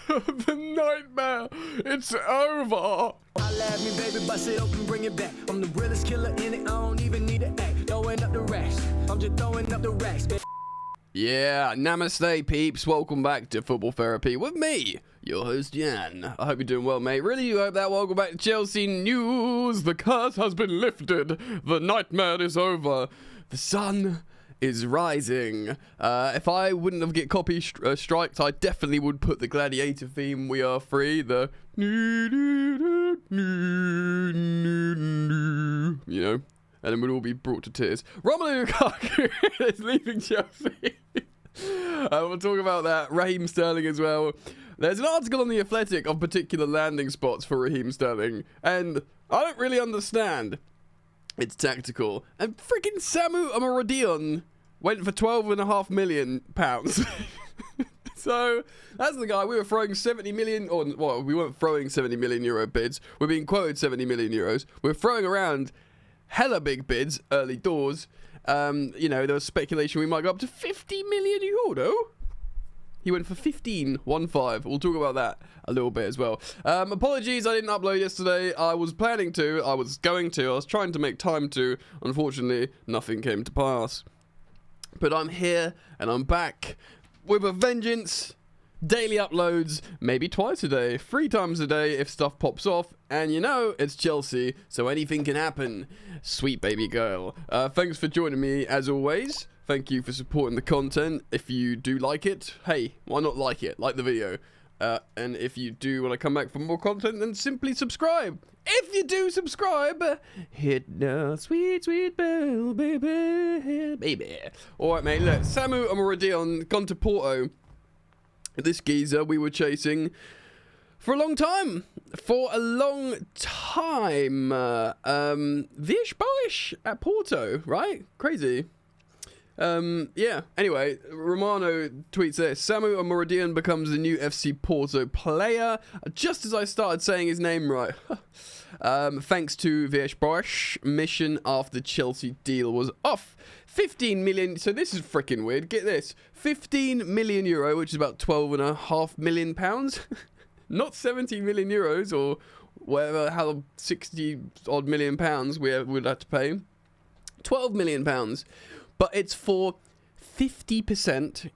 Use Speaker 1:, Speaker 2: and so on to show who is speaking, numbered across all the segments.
Speaker 1: The nightmare, it's over.
Speaker 2: I love me, baby, bust it open, bring it back. I'm the realest killer in it, I don't even need an act. Throwing up the racks, I'm just throwing up the racks, baby.
Speaker 1: Yeah, namaste peeps, welcome back to Football Therapy with me, your host Jan. I hope you're doing well, mate. Really do hope that. Welcome back to Chelsea news. The curse has been lifted, the nightmare is over, the sun is rising. If I wouldn't have get copy strikes, I definitely would put the Gladiator theme, We Are Free, the you know, and then we'd all be brought to tears. Romelu Lukaku is leaving Chelsea. We'll talk about that. Raheem Sterling as well. There's an article on The Athletic of particular landing spots for Raheem Sterling, and I don't really understand. It's tactical. And freaking Samu Omorodion went for £12.5 million. So that's the guy. We were throwing 70 million, or well, we weren't throwing 70 million euro bids. We're being quoted 70 million euros. We're throwing around hella big bids early doors. You know, there was speculation we might go up to 50 million euro. He went for 15. We'll talk about that a little bit as well. Apologies, I didn't upload yesterday. I was planning to. I was trying to make time to. Unfortunately, nothing came to pass. But I'm here and I'm back with a vengeance. Daily uploads, maybe twice a day, 3 times a day if stuff pops off. And you know, it's Chelsea, so anything can happen. Sweet baby girl. Thanks for joining me as always. Thank you for supporting the content. If you do like it, hey, why not like it? Like the video. And if you do want to come back for more content, then simply subscribe. If you do subscribe, hit the sweet, sweet bell, baby. Alright, mate, look. Samu Omorodion gone to Porto. This geezer we were chasing for a long time. Vish Boish at Porto, right? Crazy. Yeah, anyway, Romano tweets this. Samu Omorodion becomes the new FC Porto player. Just as I started saying his name right. Thanks to Vish Boish, mission after Chelsea deal was off. 15 million, so this is freaking weird. Get this, 15 million euro, which is about 12.5 million pounds. Not 70 million euros or whatever, how 60 odd million pounds we would have to pay. 12 million pounds. But it's for 50%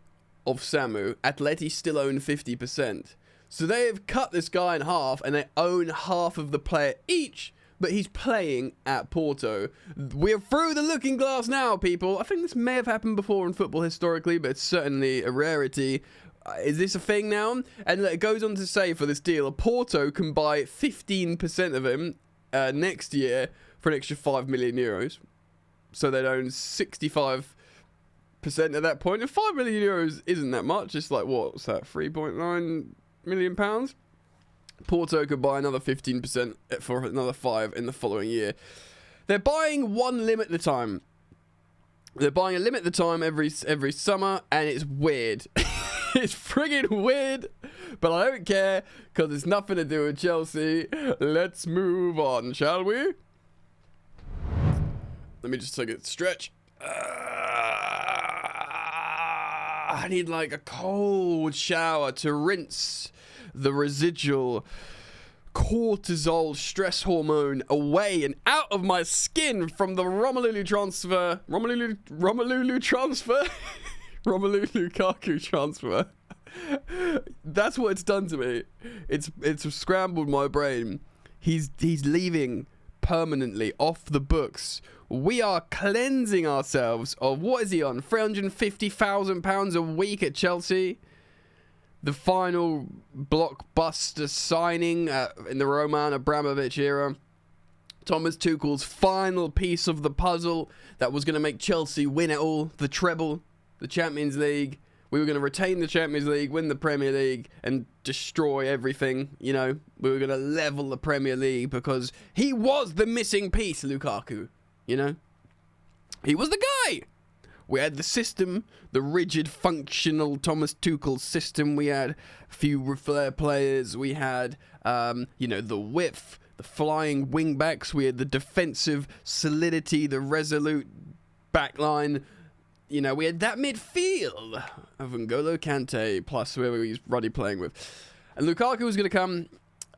Speaker 1: of Samu. Atleti still own 50%. So they have cut this guy in half and they own half of the player each. But he's playing at Porto. We're through the looking glass now, people. I think this may have happened before in football historically, but it's certainly a rarity. Is this a thing now? And it goes on to say for this deal, Porto can buy 15% of him next year for an extra 5 million euros. So they'd own 65% at that point. And 5 million euros isn't that much. It's like, what's that, 3.9 million pounds? Porto could buy another 15% for another 5 in the following year. They're buying one limit at a time. They're buying a limit at a time every summer, and it's weird. It's friggin' weird, but I don't care because it's nothing to do with Chelsea. Let's move on, shall we? Let me just take a stretch. I need like a cold shower to rinse the residual cortisol stress hormone away and out of my skin from the Romelu transfer. Romelu Lukaku transfer. That's what it's done to me. It's scrambled my brain. He's leaving permanently off the books. We are cleansing ourselves of, what is he on, £350,000 a week at Chelsea? The final blockbuster signing in the Roman Abramovich era. Thomas Tuchel's final piece of the puzzle that was going to make Chelsea win it all. The treble, the Champions League. We were going to retain the Champions League, win the Premier League, and destroy everything. You know, we were going to level the Premier League because he was the missing piece, Lukaku. You know, he was the guy. We had the system, the rigid, functional Thomas Tuchel system. We had a few flair players. We had, you know, the width, the flying wing backs. We had the defensive solidity, the resolute backline. You know, we had that midfield of N'Golo Kante plus whoever he's ruddy playing with. And Lukaku was going to come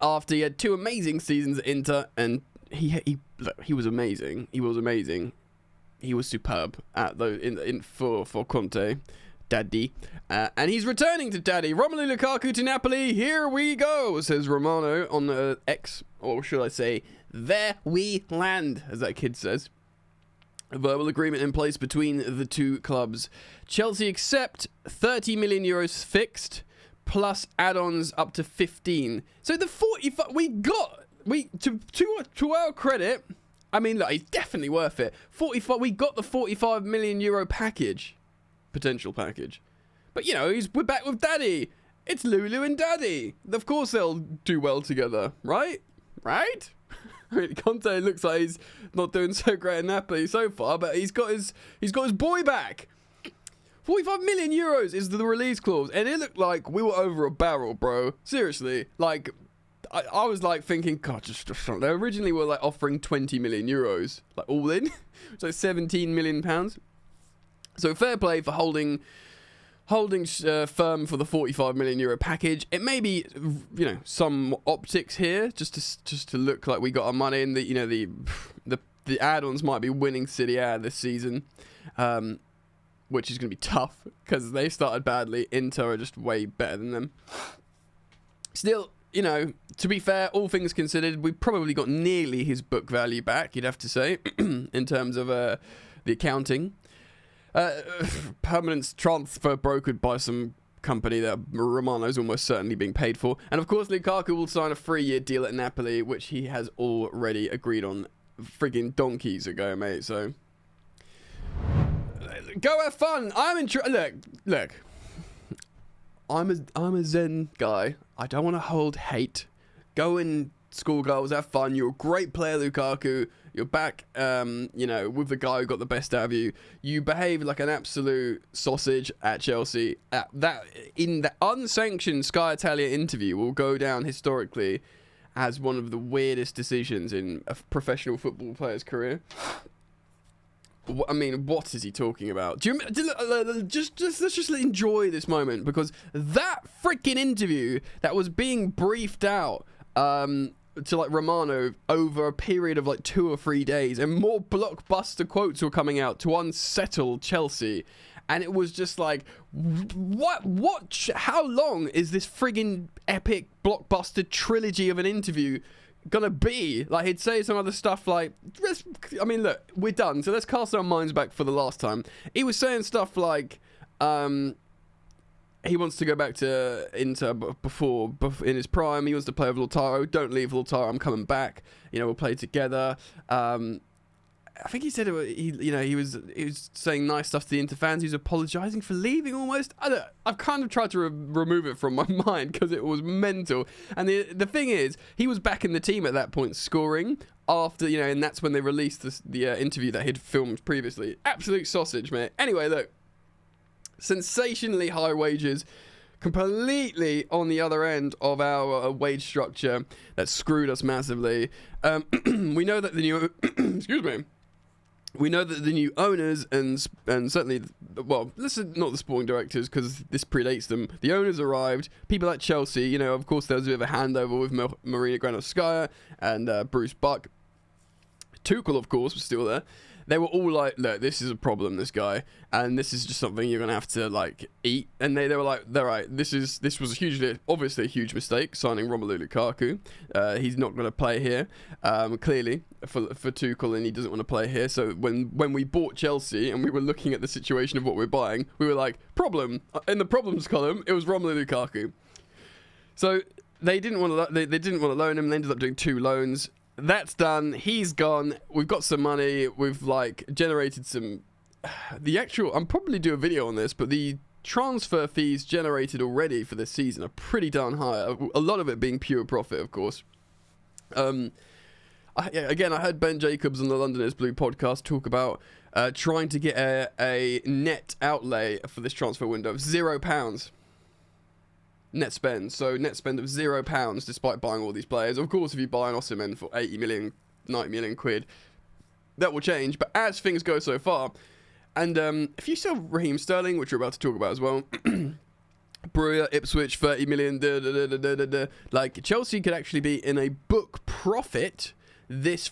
Speaker 1: after he had 2 amazing seasons at Inter, and he was amazing. He was amazing. He was superb for Conte, Daddy. And he's returning to Daddy. Romelu Lukaku to Napoli. Here we go, says Romano on X, or should I say, there we land, as that kid says. A verbal agreement in place between the two clubs. Chelsea accept 30 million euros fixed, plus add-ons up to 15. So the 45 to our credit, I mean, look, it's definitely worth it. 45. We got the 45 million euro package, potential package. But you know, we're back with Daddy. It's Lulu and Daddy. Of course they'll do well together, right? Right? I mean, Conte looks like he's not doing so great in Napoli so far, but he's got his boy back. 45 million euros is the release clause, and it looked like we were over a barrel, bro. Seriously, like I was like thinking, God, just they originally were like offering 20 million euros, like all in, so 17 million pounds. So fair play for holding firm for the 45 million euro package. It may be, you know, some optics here, just to look like we got our money in. The, you know, the add-ons might be winning Serie A this season, which is going to be tough because they started badly. Inter are just way better than them. Still, you know, to be fair, all things considered, we probably got nearly his book value back, you'd have to say, in terms of the accounting. Permanent transfer brokered by some company that Romano's almost certainly being paid for. And of course, Lukaku will sign a 3-year deal at Napoli, which he has already agreed on friggin' donkeys ago, mate. So, go have fun. Look. I'm a Zen guy. I don't want to hold hate. Go and schoolgirls, have fun. You're a great player, Lukaku. You're back, you know, with the guy who got the best out of you. You behaved like an absolute sausage at Chelsea. That in the unsanctioned Sky Italia interview will go down historically as one of the weirdest decisions in a professional football player's career. I mean, what is he talking about? Let's just enjoy this moment, because that freaking interview that was being briefed out to like Romano over a period of like 2 or 3 days, and more blockbuster quotes were coming out to unsettle Chelsea, and it was just like, how long is this friggin' epic blockbuster trilogy of an interview gonna be? Like, he'd say some other stuff like, I mean, look, we're done, so let's cast our minds back for the last time. He was saying stuff like, he wants to go back to Inter before in his prime. He wants to play with Lautaro. Don't leave Lautaro. I'm coming back. You know, we'll play together. I think he said he was saying nice stuff to the Inter fans. He was apologising for leaving almost. I've kind of tried to remove it from my mind because it was mental. And the thing is, he was back in the team at that point, scoring after, you know, and that's when they released the interview that he'd filmed previously. Absolute sausage, mate. Anyway, look. Sensationally high wages, completely on the other end of our wage structure that screwed us massively. We know that the new we know that the new owners and certainly, well, this is not the sporting directors because this predates them. The owners arrived. People at Chelsea, you know, of course, there was a bit of a handover with Marina Granovskaya and Bruce Buck. Tuchel, of course, was still there. They were all like, look, this is a problem, this guy, and this is just something you're going to have to, like, eat. And they were like, they're right, this was obviously a huge mistake, signing Romelu Lukaku. He's not going to play here, clearly, for Tuchel, and he doesn't want to play here. So when we bought Chelsea and we were looking at the situation of what we're buying, we were like, problem. In the problems column, it was Romelu Lukaku. So they didn't want to loan him. They ended up doing 2 loans. That's done. He's gone. We've got some money. We've like generated some. I'll probably do a video on this, but the transfer fees generated already for this season are pretty darn high. A lot of it being pure profit, of course. I heard Ben Jacobs on the London is Blue podcast talk about trying to get a net outlay for this transfer window of £0. Net spend. So net spend of £0 despite buying all these players. Of course, if you buy an Osimhen for 80 million, 90 million quid, that will change. But as things go so far, and if you sell Raheem Sterling, which we're about to talk about as well, Brewer, Ipswich, 30 million. Like, Chelsea could actually be in a book profit this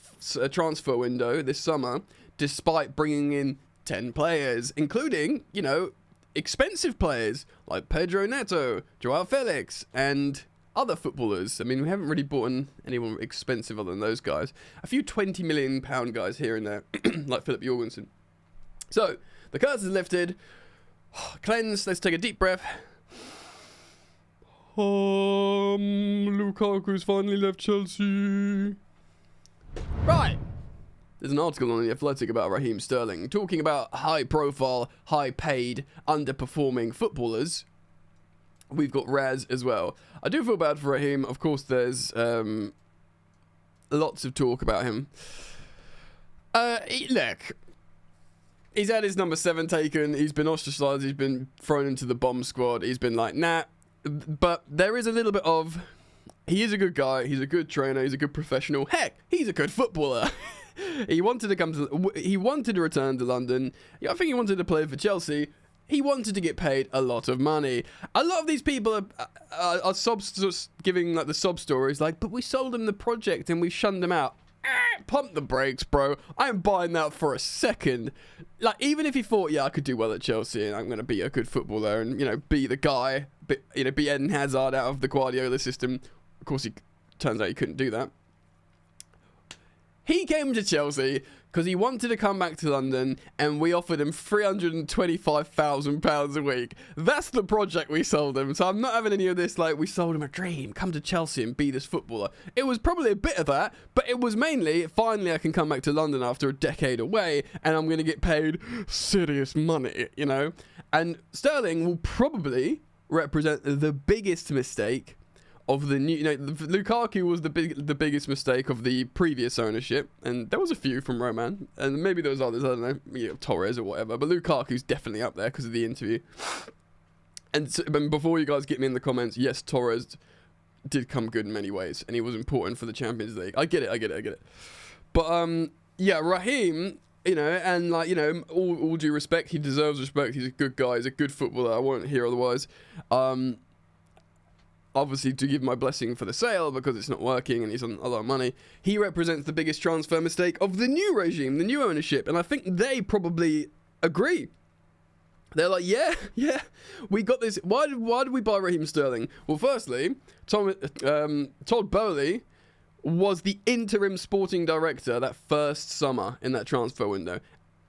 Speaker 1: transfer window, this summer, despite bringing in 10 players, including, you know, expensive players like Pedro Neto, Joao Felix, and other footballers. I mean, we haven't really bought in anyone expensive other than those guys. A few £20 million guys here and there, like Philip Jorgensen. So, the curse is lifted. Cleanse, let's take a deep breath. Lukaku's finally left Chelsea. Right. There's an article on The Athletic about Raheem Sterling talking about high-profile, high-paid, underperforming footballers. We've got Raz as well. I do feel bad for Raheem. Of course, there's lots of talk about him. Look, he's had his number 7 taken. He's been ostracised. He's been thrown into the bomb squad. He's been like, nah. But there is a little bit of, he is a good guy. He's a good trainer. He's a good professional. Heck, he's a good footballer. He wanted to return to London. I think he wanted to play for Chelsea. He wanted to get paid a lot of money. A lot of these people are giving like the sob stories, like, but we sold him the project and we shunned him out. Pump the brakes, bro. I'm buying that for a second. Like, even if he thought, yeah, I could do well at Chelsea and I'm going to be a good footballer and, you know, be the guy, but, you know, be Eden Hazard out of the Guardiola system. Of course, he turns out he couldn't do that. He came to Chelsea because he wanted to come back to London and we offered him £325,000 a week. That's the project we sold him. So I'm not having any of this, like, we sold him a dream. Come to Chelsea and be this footballer. It was probably a bit of that, but it was mainly, finally I can come back to London after a decade away and I'm going to get paid serious money, you know? And Sterling will probably represent the biggest mistake of the new, you know, Lukaku was the biggest mistake of the previous ownership, and there was a few from Roman, and maybe there was others, I don't know, you know, Torres or whatever, but Lukaku's definitely up there because of the interview. And so, before you guys get me in the comments, yes, Torres did come good in many ways, and he was important for the Champions League. I get it. But yeah, Raheem, you know, and like, you know, all due respect, he deserves respect. He's a good guy. He's a good footballer. I won't hear otherwise. Obviously, to give my blessing for the sale because it's not working and he's on a lot of money. He represents the biggest transfer mistake of the new regime, the new ownership, and I think they probably agree. They're like, yeah, we got this. Why did we buy Raheem Sterling? Well, firstly, Todd Bowley was the interim sporting director that first summer in that transfer window.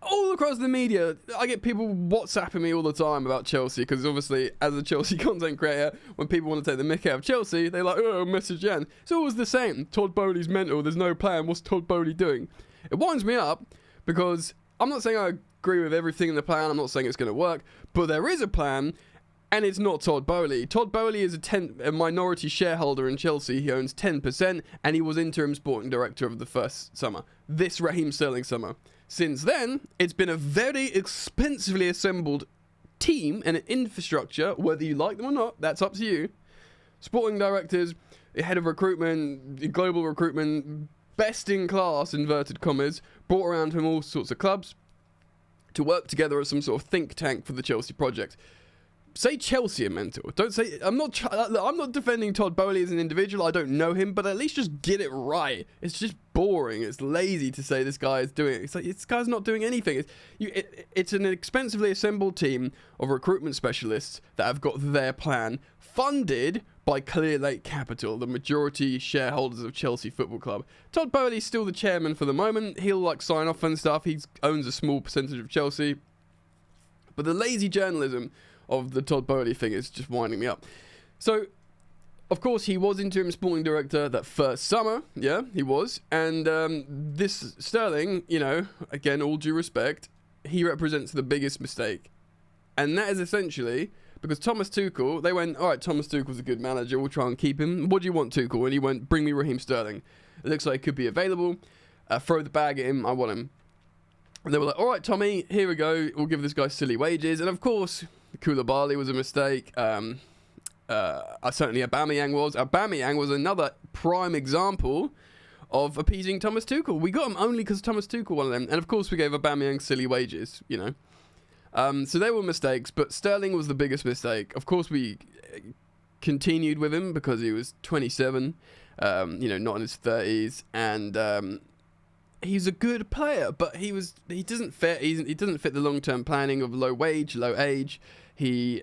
Speaker 1: All across the media, I get people WhatsApping me all the time about Chelsea, because obviously, as a Chelsea content creator, when people want to take the mick out of Chelsea, they're like, oh, message Jan. It's always the same. Todd Bowley's mental. There's no plan. What's Todd Bowley doing? It winds me up, because I'm not saying I agree with everything in the plan. I'm not saying it's going to work, but there is a plan, and it's not Todd Bowley. Todd Bowley is a minority shareholder in Chelsea. He owns 10%, and he was interim sporting director of the first summer. This Raheem Sterling summer. Since then, it's been a very expensively assembled team and an infrastructure, whether you like them or not, that's up to you. Sporting directors, head of recruitment, global recruitment, best in class, inverted commas, brought around from all sorts of clubs to work together as some sort of think tank for the Chelsea project. Say Chelsea are mental. Don't say, I'm not defending Todd Bowley as an individual. I don't know him, but at least just get it right. It's just boring. It's lazy to say this guy is doing it. It's like, this guy's not doing anything. It's an expensively assembled team of recruitment specialists that have got their plan funded by Clear Lake Capital, the majority shareholders of Chelsea Football Club. Todd Bowley's still the chairman for the moment. He'll like sign off and stuff. He owns a small percentage of Chelsea. But the lazy journalism of the Todd Bowley thing is just winding me up. So, of course, he was interim sporting director that first summer. Yeah, he was. And this Sterling, you know, again, all due respect, he represents the biggest mistake. And that is essentially because Thomas Tuchel, they went, all right, Thomas Tuchel's a good manager. We'll try and keep him. What do you want, Tuchel? And he went, bring me Raheem Sterling. It looks like he could be available. Throw the bag at him. I want him. And they were like, all right, Tommy, here we go. We'll give this guy silly wages. And of course, Koulibaly was a mistake. Certainly Aubameyang was. Aubameyang was another prime example of appeasing Thomas Tuchel. We got him only because Thomas Tuchel wanted him. And of course, we gave Aubameyang silly wages, you know. So they were mistakes, but Sterling was the biggest mistake. Of course, we continued with him because he was 27, not in his 30s, and he's a good player, but he doesn't fit the long-term planning of low wage, low age. His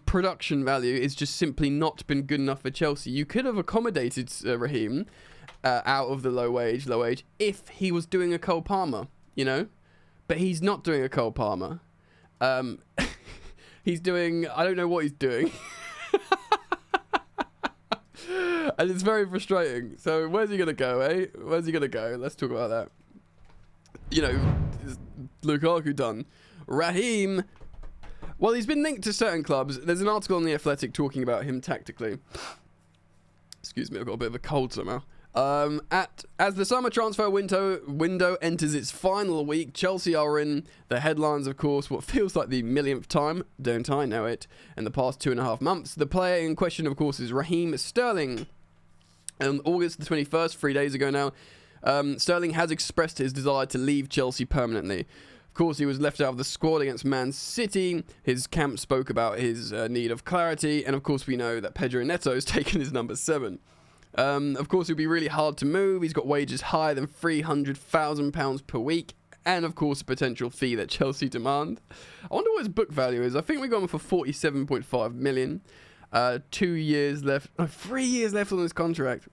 Speaker 1: production value is just simply not been good enough for Chelsea. You could have accommodated Raheem out of the low age if he was doing a Cole Palmer, but he's not doing a Cole Palmer. He's doing, I don't know what he's doing. And it's very frustrating. So where's he going to go, eh? Where's he going to go? Let's talk about that. Lukaku done. Raheem, well, he's been linked to certain clubs. There's an article on The Athletic talking about him tactically. Excuse me, I've got a bit of a cold somehow. As the summer transfer window enters its final week, Chelsea are in the headlines, of course, what feels like the millionth time, don't I know it, in the past 2.5 months. The player in question, of course, is Raheem Sterling. On August the 21st, 3 days ago now, Sterling has expressed his desire to leave Chelsea permanently. Of course, he was left out of the squad against Man City. His camp spoke about his need of clarity, and of course we know that Pedro Neto has taken his number 7. Of course, it would be really hard to move. He's got wages higher than £300,000 per week, and of course a potential fee that Chelsea demand. I wonder what his book value is. I think we got him for 47.5 million. 2 years left. 3 years left on his contract.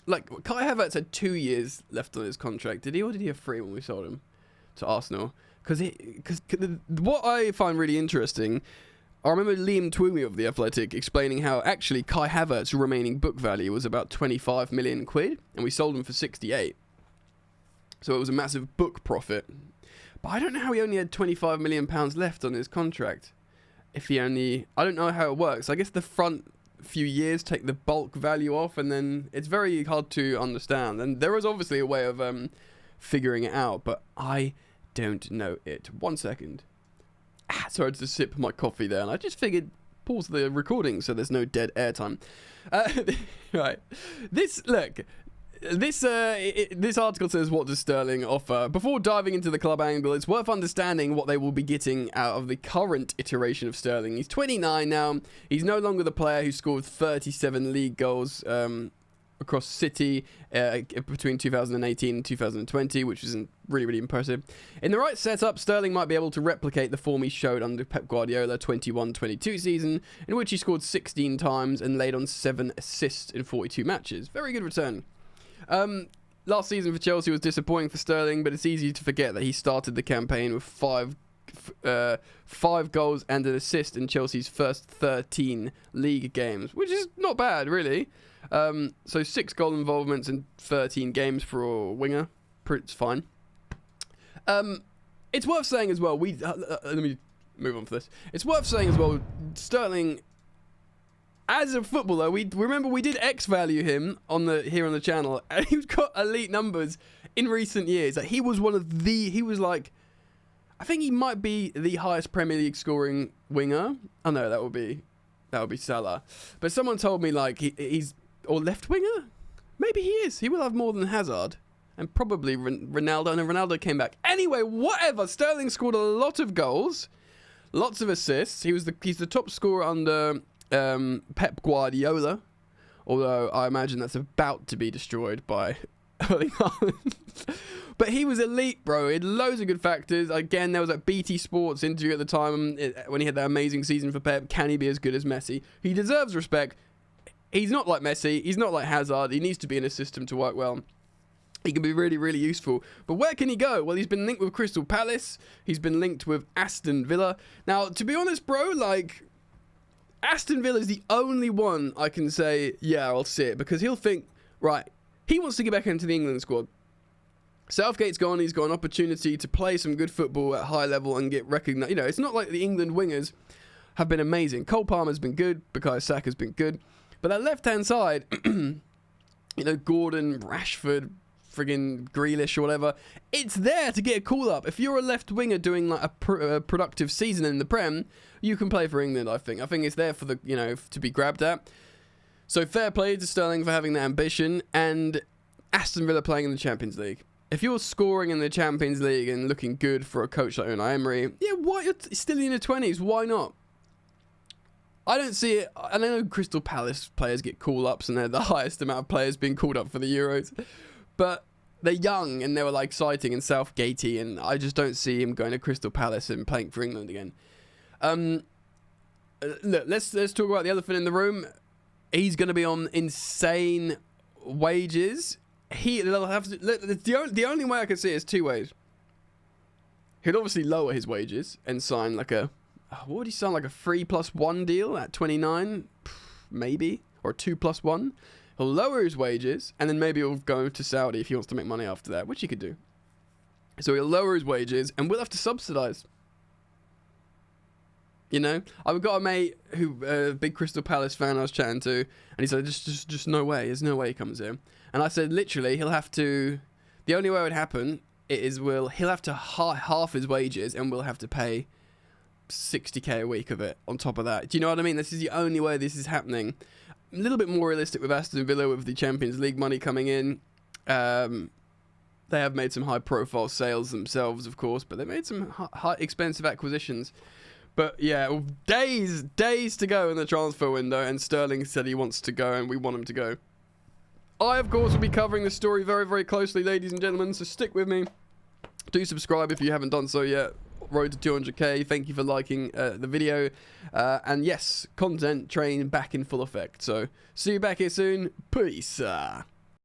Speaker 1: Like, Kai Havertz had 2 years left on his contract. Did he, or did he have 3 when we sold him to Arsenal? Because what I find really interesting, I remember Liam Twomey of The Athletic explaining how actually Kai Havertz's remaining book value was about 25 million quid, and we sold him for 68. So it was a massive book profit. But I don't know how he only had 25 million pounds left on his contract. I don't know how it works. I guess the front few years take the bulk value off, and then it's very hard to understand. And there is obviously a way of figuring it out, but I don't know it. 1 second. Sorry to sip my coffee there, and I just figured pause the recording so there's no dead air time. Right. This article says, what does Sterling offer? Before diving into the club angle, it's worth understanding what they will be getting out of the current iteration of Sterling. He's 29 now. He's no longer the player who scored 37 league goals across City between 2018 and 2020, which isn't really impressive. In the right setup, Sterling might be able to replicate the form he showed under Pep Guardiola 21-22 season, in which he scored 16 times and laid on 7 assists in 42 matches. Very good return. Last season for Chelsea was disappointing for Sterling, but it's easy to forget that he started the campaign with 5 goals and an assist in Chelsea's first 13 league games, which is not bad, really. So 6 goal involvements in 13 games for a winger. It's fine. It's worth saying as well, let me move on for this. It's worth saying as well, Sterling, as a footballer, we did X value him here on the channel, and he's got elite numbers in recent years. Like, he was I think he might be the highest Premier League scoring winger. Oh no, that would be Salah. But someone told me like he's or left winger. Maybe he is. He will have more than Hazard. And probably Ronaldo. And Ronaldo came back. Anyway, whatever. Sterling scored a lot of goals. Lots of assists. He's the top scorer under Pep Guardiola. Although I imagine that's about to be destroyed by Erling Haaland. But he was elite, bro. He had loads of good factors. Again, there was that BT Sports interview at the time when he had that amazing season for Pep. Can he be as good as Messi? He deserves respect. He's not like Messi. He's not like Hazard. He needs to be in a system to work well. He can be really, really useful. But where can he go? Well, he's been linked with Crystal Palace. He's been linked with Aston Villa. Now, to be honest, bro, like, Aston Villa is the only one I can say, yeah, I'll see it. Because he'll think, right, he wants to get back into the England squad. Southgate's gone. He's got an opportunity to play some good football at high level and get recognised. You know, it's not like the England wingers have been amazing. Cole Palmer's been good. Bukayo Saka's been good. But that left-hand side, Gordon, Rashford, friggin' Grealish or whatever, it's there to get a call-up. If you're a left winger doing like a productive season in the Prem, you can play for England, I think. I think it's there for to be grabbed at. So fair play to Sterling for having that ambition, and Aston Villa playing in the Champions League. if you're scoring in the Champions League and looking good for a coach like Unai Emery, yeah, why? You're still in your 20s. Why not? I don't see it. I know Crystal Palace players get call-ups and they're the highest amount of players being called up for the Euros. But they're young and they were like exciting and Southgatey, and I just don't see him going to Crystal Palace and playing for England again. Look, let's talk about the elephant in the room. He's going to be on insane wages. They'll have to, the only way I can see it is two ways. He'll obviously lower his wages and sign like a, what would he sign, like a 3+1 deal at 29, maybe, or 2+1. He'll lower his wages and then maybe he'll go to Saudi if he wants to make money after that, which he could do. So he'll lower his wages and we'll have to subsidise. You know, I've got a mate who, big Crystal Palace fan I was chatting to, and he said, just no way. There's no way he comes here. And I said, literally, he'll have to, the only way it would happen is he'll have to half his wages and we'll have to pay 60k a week of it on top of that. Do you know what I mean? This is the only way this is happening. A little bit more realistic with Aston Villa with the Champions League money coming in. They have made some high-profile sales themselves, of course, but they made some high expensive acquisitions. But yeah, days to go in the transfer window, and Sterling said he wants to go, and we want him to go. I, of course, will be covering this story very, very closely, ladies and gentlemen, so stick with me. Do subscribe if you haven't done so yet. Road to 200k. Thank you for liking the video. And yes, content train back in full effect. So, see you back here soon. Peace.